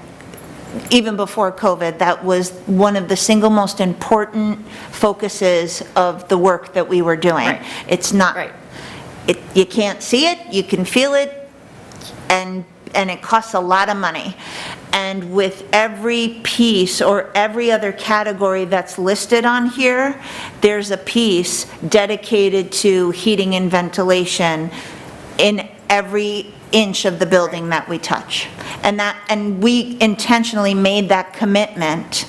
even before COVID, that was one of the single most important focuses of the work that we were doing. Right. It's not, Right. You can't see it, you can feel it, and it costs a lot of money. And with every piece or every other category that's listed on here, there's a piece dedicated to heating and ventilation in every inch of the building that we touch. And we intentionally made that commitment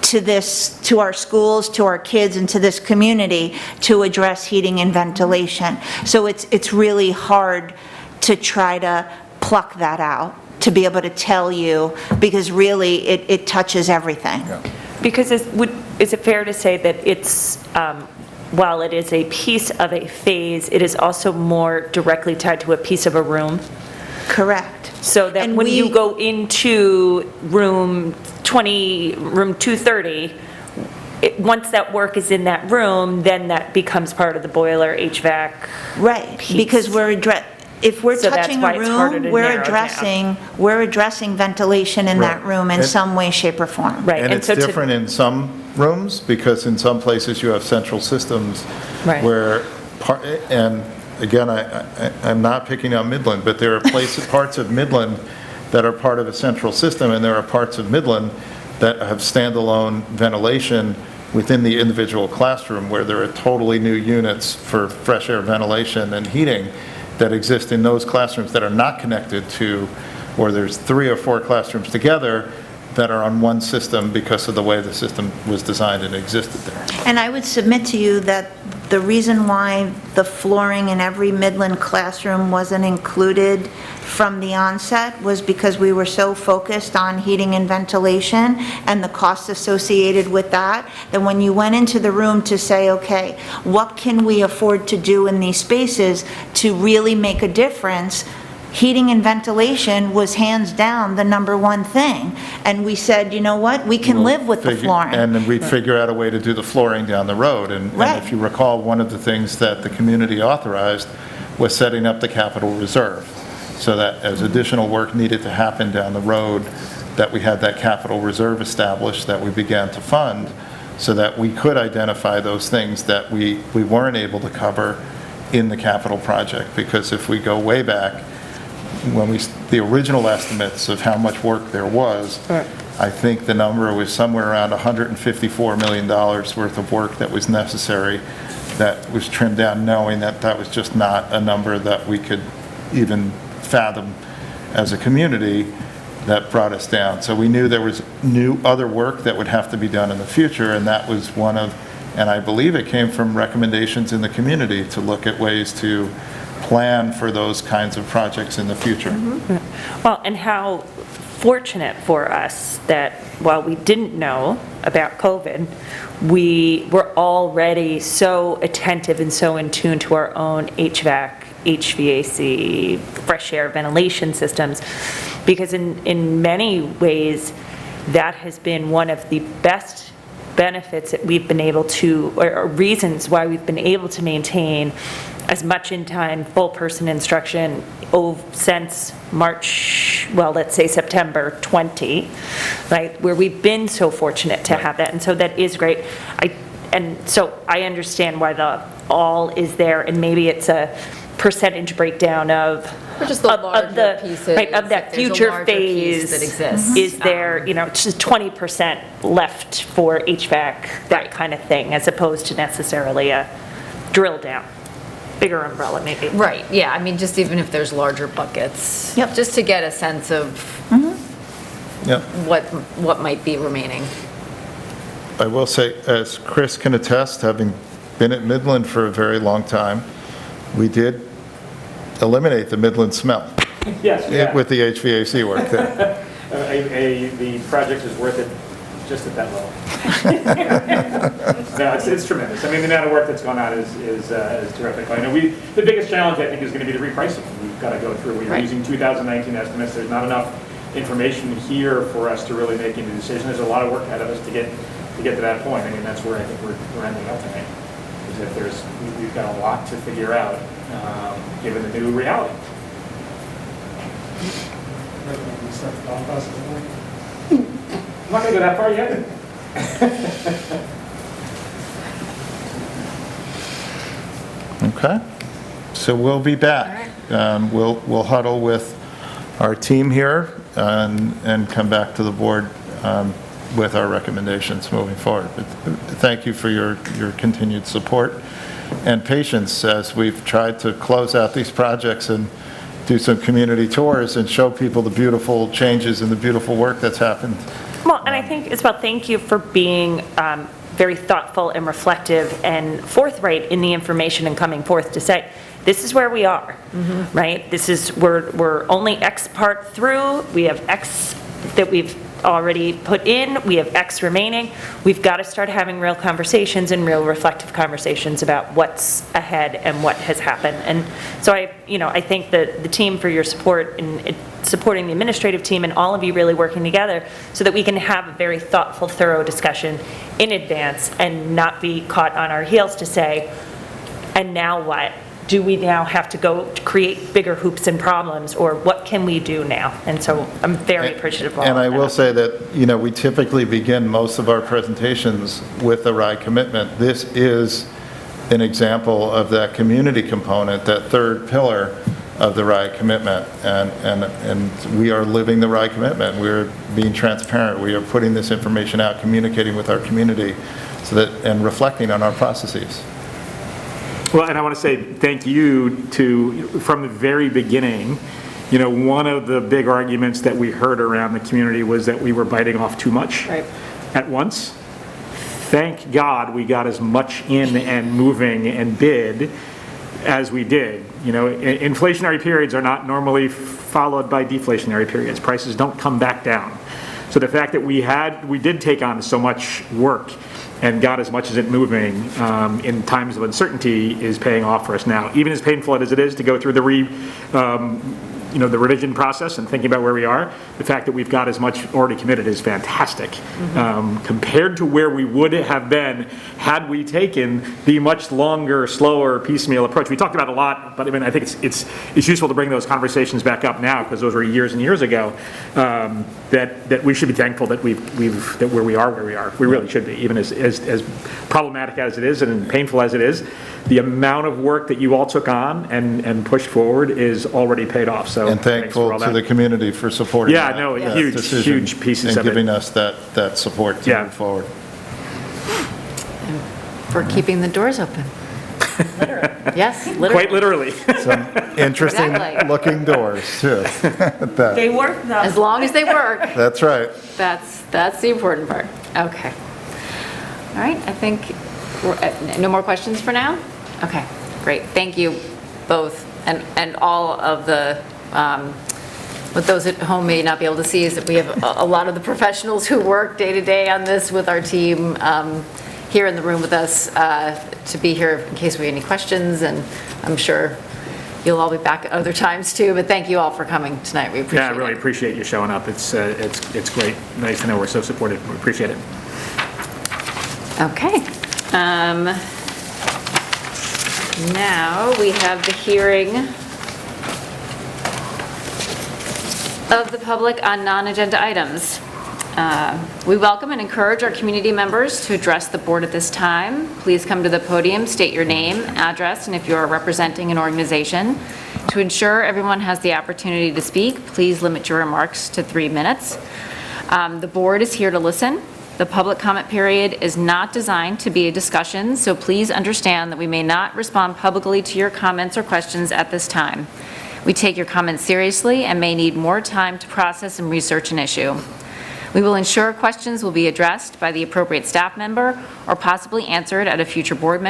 to our schools, to our kids, and to this community to address heating and ventilation. So it's really hard to try to pluck that out, to be able to tell you, because really it touches everything. Because is it fair to say that it's, while it is a piece of a phase, it is also more directly tied to a piece of a room? Correct. So that And when you go into room 230, once that work is in that room, then that becomes part of the boiler, HVAC. Right, piece. because if we're So that's touching why a it's harder room, to we're narrow down. addressing ventilation in that Right. room in And- some way, shape, or form. Right. And it's so to- different in some rooms, because in some places you have central systems Right. where, and again, I'm not picking on Midland, but there are parts of Midland that are part of a central system, and there are parts of Midland that have standalone ventilation within the individual classroom, where there are totally new units for fresh air ventilation and heating that exist in those classrooms that are not connected to, or there's 3 or 4 classrooms together that are on one system because of the way the system was designed and existed there. And I would submit to you that the reason why the flooring in every Midland classroom wasn't included from the onset was because we were so focused on heating and ventilation and the costs associated with that, that when you went into the room to say, okay, what can we afford to do in these spaces to really make a difference, heating and ventilation was hands down the number one thing. And we said, you know what, we can live with the flooring. And then we'd figure out a way to do the flooring down the road. And Right. if you recall, one of the things that the community authorized was setting up the capital reserve, so that as additional work needed to happen down the road, that we had that capital reserve established that we began to fund so that we could identify those things that we weren't able to cover in the capital project. Because if we go way back, when the original estimates of how much work there was, I think the number was somewhere around $154 million worth of work that was necessary, that was trimmed down, knowing that that was just not a number that we could even fathom as a community. That brought us down. So we knew there was other work that would have to be done in the future, and that was one of, and I believe it came from recommendations in the community to look at ways to plan for those kinds of projects in the future. Well, and how fortunate for us that while we didn't know about COVID, we were already so attentive and so in tune to our own HVAC, HVAC, fresh air ventilation systems, because in many ways, that has been one of the best benefits that we've been able to, or reasons why we've been able to maintain as much in-time, full-person instruction since March, well, let's say September 20, right, where we've been so fortunate to have that, and so that is great. And so I understand why the all is there, and maybe it's a percentage breakdown of Or just the larger pieces. right, of that if there's a future larger piece phase. that exists. Is there, just 20% left for HVAC, that kind of thing, as opposed to necessarily a drill down, bigger umbrella maybe. Right, yeah, I mean, just even if there's larger buckets. Yep. Just to get a sense of Yep. what might be remaining. I will say, as Chris can attest, having been at Midland for a very long time, we did eliminate the Midland smell Yes, yeah. with the HVAC work there. The project is worth it just at that level. No, it's tremendous. I mean, the amount of work that's gone on is terrific. I know the biggest challenge, I think, is going to be the repricing. We've got to go through. We're Right. using 2019 estimates. There's not enough information here for us to really make any decision. There's a lot of work ahead of us to get to that point. I mean, that's where I think we're ending up tonight. Is that we've got a lot to figure out, given the new reality. I'm not going to go that far yet. Okay, so we'll be back. We'll huddle with our team here and come back to the board with our recommendations moving forward. But thank you for your continued support and patience as we've tried to close out these projects and do some community tours and show people the beautiful changes and the beautiful work that's happened. Well, and I think, Isabel, thank you for being very thoughtful and reflective and forthright in the information and coming forth to say, this is where we are, right? This is, we're only X part through, we have X that we've already put in, we have X remaining. We've got to start having real conversations and real reflective conversations about what's ahead and what has happened. And so I thank the team for your support in supporting the administrative team and all of you really working together so that we can have a very thoughtful, thorough discussion in advance and not be caught on our heels to say, and now what? Do we now have to go to create bigger hoops and problems, or what can we do now? And so I'm very appreciative of all And of I that. will say that, we typically begin most of our presentations with a RIDE commitment. This is an example of that community component, that third pillar of the RIDE commitment. And we are living the RIDE commitment. We're being transparent. We are putting this information out, communicating with our community, and reflecting on our processes. Well, and I want to say thank you from the very beginning. One of the big arguments that we heard around the community was that we were biting off too much at once. Thank God we got as much in and moving and bid as we did. Inflationary periods are not normally followed by deflationary periods. Prices don't come back down. So the fact that we did take on so much work and got as much as it moving in times of uncertainty is paying off for us now. Even as painful as it is to go through the the revision process and thinking about where we are, the fact that we've got as much already committed is fantastic. Compared to where we would have been had we taken the much longer, slower, piecemeal approach. We talked about it a lot, but I mean, I think it's useful to bring those conversations back up now, because those were years and years ago, that we should be thankful that that where we are. We really should be, even as problematic as it is and painful as it is. The amount of work that you all took on and pushed forward is already paid off, so And thanks for thankful all to that. the community for supporting Yeah, that. no, that huge, decision huge pieces of And it. giving us that support to Yeah. move forward. For keeping the doors open. Yes, literally. Quite literally. Some interesting Exactly. looking doors, too. They work though. As long as they work, That's right. that's the important part. Okay. All right, I think, no more questions for now? Okay, great. Thank you both. And all of the, what those at home may not be able to see is that we have a lot of the professionals who work day to day on this with our team here in the room with us to be here in case we have any questions. And I'm sure you'll all be back at other times too, but thank you all for coming tonight. We appreciate it. Yeah, I really appreciate you showing up. It's great. Nice to know we're so supported. We appreciate it. Okay. Now we have the hearing of the public on non-agenda items. We welcome and encourage our community members to address the board at this time. Please come to the podium, state your name, address, and if you are representing an organization. To ensure everyone has the opportunity to speak, please limit your remarks to 3 minutes. The board is here to listen. The public comment period is not designed to be a discussion, so please understand that we may not respond publicly to your comments or questions at this time. We take your comments seriously and may need more time to process and research an issue. We will ensure questions will be addressed by the appropriate staff member or possibly answered at a future board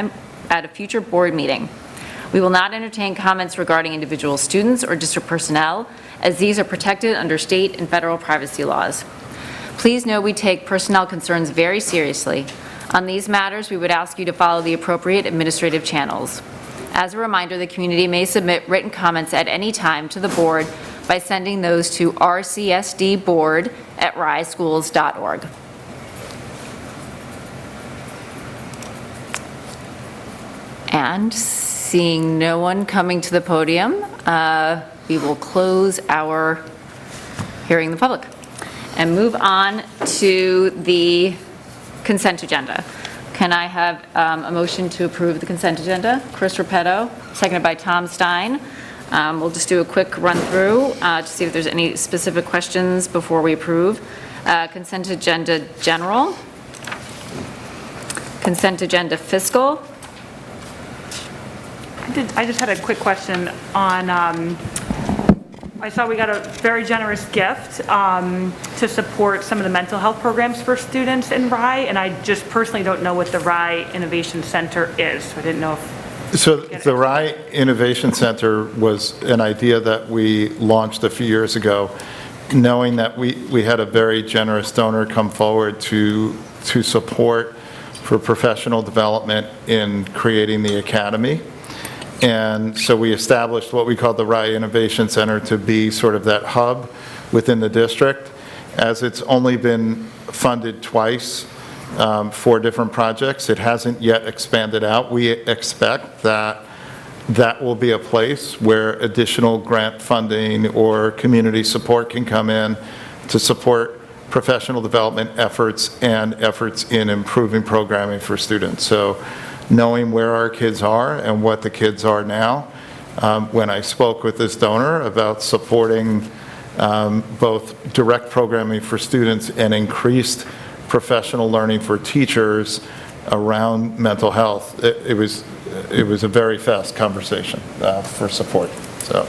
meeting. We will not entertain comments regarding individual students or district personnel, as these are protected under state and federal privacy laws. Please know we take personnel concerns very seriously. On these matters, we would ask you to follow the appropriate administrative channels. As a reminder, the community may submit written comments at any time to the board by sending those to rcsdboard@riseschools.org. And seeing no one coming to the podium, we will close our hearing the public and move on to the consent agenda. Can I have a motion to approve the consent agenda? Chris Repetto, seconded by Tom Stein. We'll just do a quick run through to see if there's any specific questions before we approve. Consent agenda general. Consent agenda fiscal. I just had a quick question on, I saw we got a very generous gift to support some of the mental health programs for students in Rye, and I just personally don't know what the Rye Innovation Center is, so I didn't know if... So the Rye Innovation Center was an idea that we launched a few years ago, knowing that we had a very generous donor come forward to support for professional development in creating the academy. And so we established what we call the Rye Innovation Center to be sort of that hub within the district. As it's only been funded twice for different projects, it hasn't yet expanded out. We expect that that will be a place where additional grant funding or community support can come in to support professional development efforts and efforts in improving programming for students. So knowing where our kids are and what the kids are now, when I spoke with this donor about supporting both direct programming for students and increased professional learning for teachers around mental health, it was a very fast conversation for support. So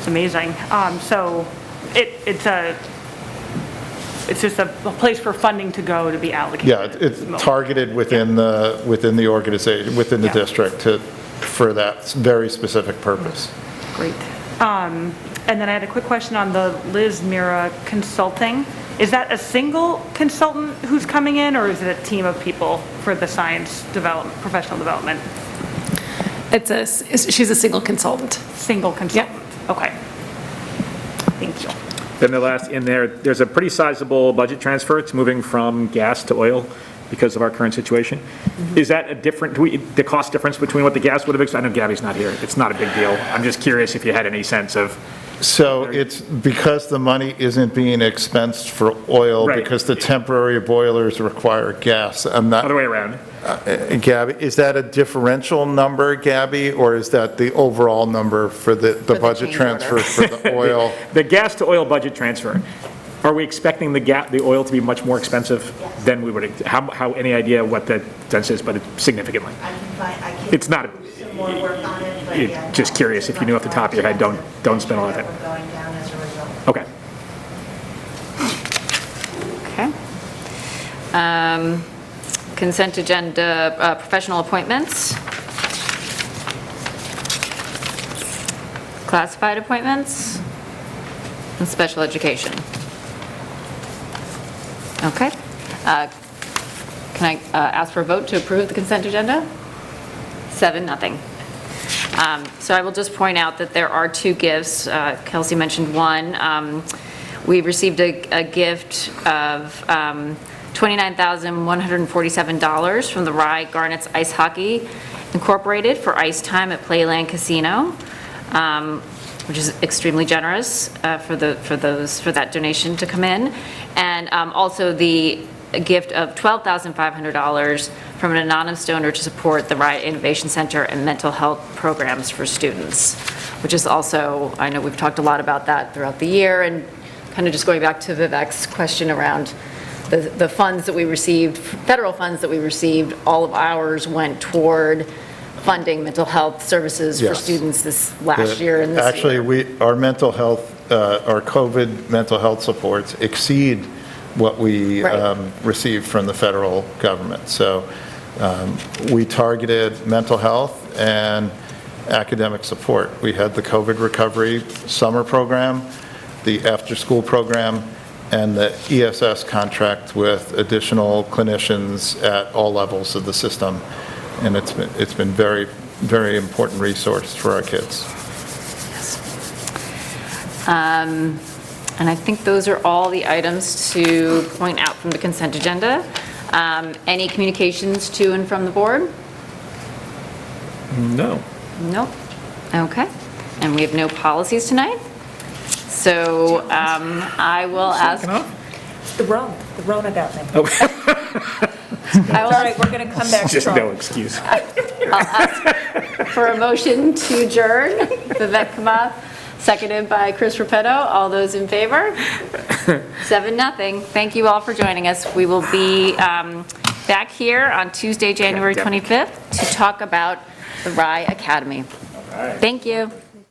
It's amazing. So it's just a place for funding to go to be allocated. yeah, it's targeted within the organization, within the Yeah. district for that very specific purpose. Great. And then I had a quick question on the Liz Mira Consulting. Is that a single consultant who's coming in, or is it a team of people for the science development, professional development? She's a single consultant. Single consultant? Okay. Thank you. Then the last in there, there's a pretty sizable budget transfer. It's moving from gas to oil because of our current situation. Is that a different, the cost difference between what the gas would have, I know Gabby's not here. It's not a big deal. I'm just curious if you had any sense of, So it's because the money isn't being expensed for oil, Right. because the temporary boilers require gas. I'm not, other way around. Gabby, is that a differential number, Gabby, or is that the overall number for the budget change transfer order. for the oil? The gas to oil budget transfer, are we expecting the oil to be much more expensive than we would, how, any idea what the sense is, but it's significantly? It's not, some more work on it, but yeah. just curious, if you knew off the top of your head, don't spend all of it. We're going down as a result. Okay. Okay. Consent agenda, professional appointments. Classified appointments. And special education. Okay. Can I ask for a vote to approve the consent agenda? 7-0. So I will just point out that there are 2 gifts. Kelsey mentioned one. We received a gift of $29,147 from the Rye Garnets Ice Hockey Incorporated for ice time at Playland Casino, which is extremely generous for that donation to come in. And also the gift of $12,500 from an anonymous donor to support the Rye Innovation Center and mental health programs for students, which is also, I know we've talked a lot about that throughout the year, and kind of just going back to Vivek's question around the funds that we received, federal funds that we received, all of ours went toward funding mental health services for Yes. students this last year and this year. Actually, our mental health, our COVID mental health supports exceed what we Right. received from the federal government. So we targeted mental health and academic support. We had the COVID recovery summer program, the after-school program, and the ESS contract with additional clinicians at all levels of the system. And it's been very, very important resource for our kids. And I think those are all the items to point out from the consent agenda. Any communications to and from the board? No. Nope. Okay. And we have no policies tonight? So I will ask, The Rona got me. I will All right, ask we're going to come back Just strong. no excuse. for a motion to adjourn. Vivek Kamath, seconded by Chris Repetto. All those in favor? 7-0. Thank you all for joining us. We will be back here on Tuesday, January 25th to talk about the Rye Academy. Thank you.